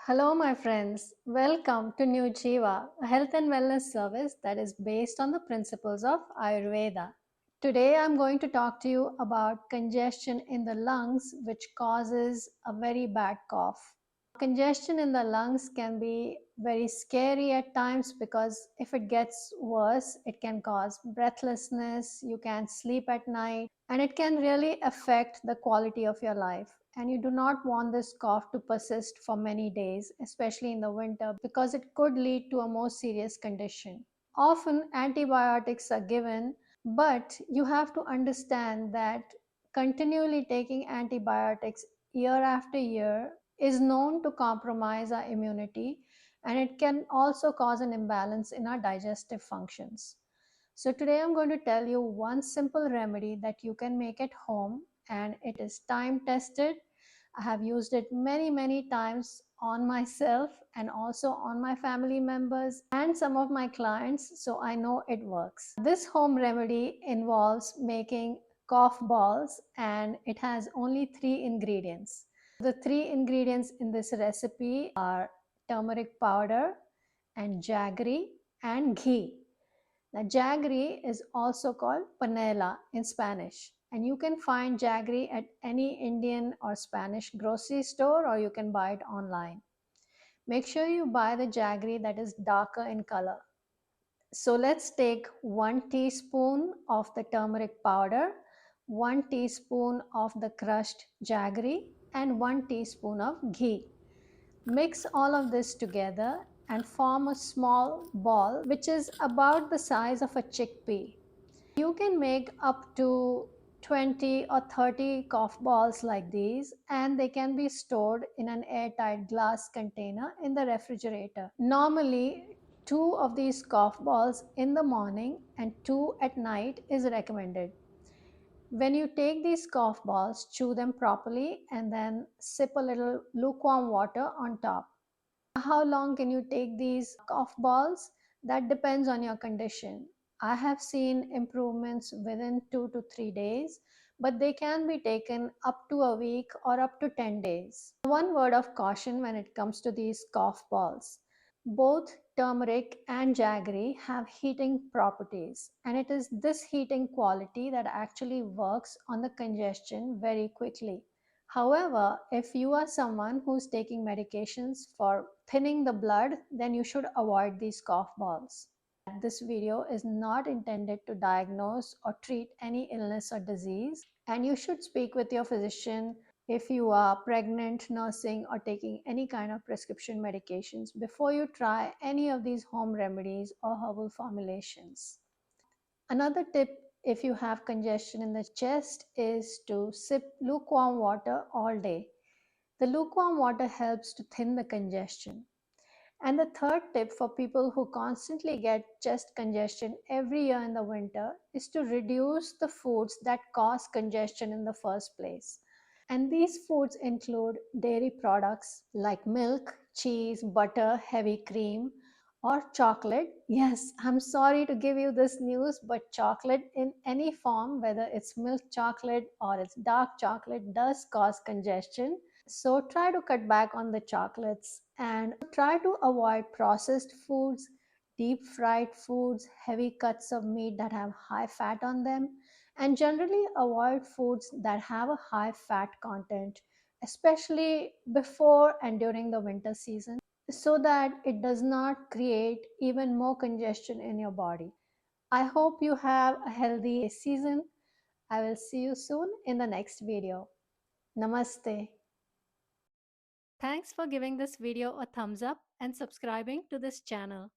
Hello, my friends. Welcome to New Jiva, a health and wellness service that is based on the principles of Ayurveda. Today, I'm going to talk to you about congestion in the lungs, which causes a very bad cough. Congestion in the lungs can be very scary at times because if it gets worse, it can cause breathlessness, you can't sleep at night, and it can really affect the quality of your life. And you do not want this cough to persist for many days, especially in the winter, because it could lead to a more serious condition. Often antibiotics are given, but you have to understand that continually taking antibiotics year after year is known to compromise our immunity, and it can also cause an imbalance in our digestive functions. So today I'm going to tell you one simple remedy that you can make at home, and it is time tested. I have used it many times on myself and also on my family members and some of my clients, so I know it works. This home remedy involves making cough balls, and it has only 3 ingredients. The 3 ingredients in this recipe are turmeric powder and jaggery and ghee. Now, jaggery is also called panela in Spanish, and you can find jaggery at any Indian or Spanish grocery store, or you can buy it online. Make sure you buy the jaggery that is darker in color. So let's take 1 teaspoon of the turmeric powder, 1 teaspoon of the crushed jaggery, and 1 teaspoon of ghee. Mix all of this together and form a small ball which is about the size of a chickpea. You can make up to 20 or 30 cough balls like these, and they can be stored in an airtight glass container in the refrigerator. Normally, 2 of these cough balls in the morning and 2 at night is recommended. When you take these cough balls, chew them properly and then sip a little lukewarm water on top. How long can you take these cough balls? That depends on your condition. I have seen improvements within 2 to 3 days, but they can be taken up to a week or up to 10 days. One word of caution when it comes to these cough balls. Both turmeric and jaggery have heating properties, and it is this heating quality that actually works on the congestion very quickly. However, if you are someone who's taking medications for thinning the blood, then you should avoid these cough balls. This video is not intended to diagnose or treat any illness or disease, and you should speak with your physician if you are pregnant, nursing, or taking any kind of prescription medications before you try any of these home remedies or herbal formulations. Another tip if you have congestion in the chest is to sip lukewarm water all day. The lukewarm water helps to thin the congestion. And the third tip for people who constantly get chest congestion every year in the winter is to reduce the foods that cause congestion in the first place. And these foods include dairy products like milk, cheese, butter, heavy cream, or chocolate. Yes, I'm sorry to give you this news, but chocolate in any form, whether it's milk chocolate or it's dark chocolate, does cause congestion. So try to cut back on the chocolates and try to avoid processed foods, deep fried foods, heavy cuts of meat that have high fat on them, and generally avoid foods that have a high fat content, especially before and during the winter season, so that it does not create even more congestion in your body. I hope you have a healthy season. I will see you soon in the next video. Namaste. Thanks for giving this video a thumbs up and subscribing to this channel.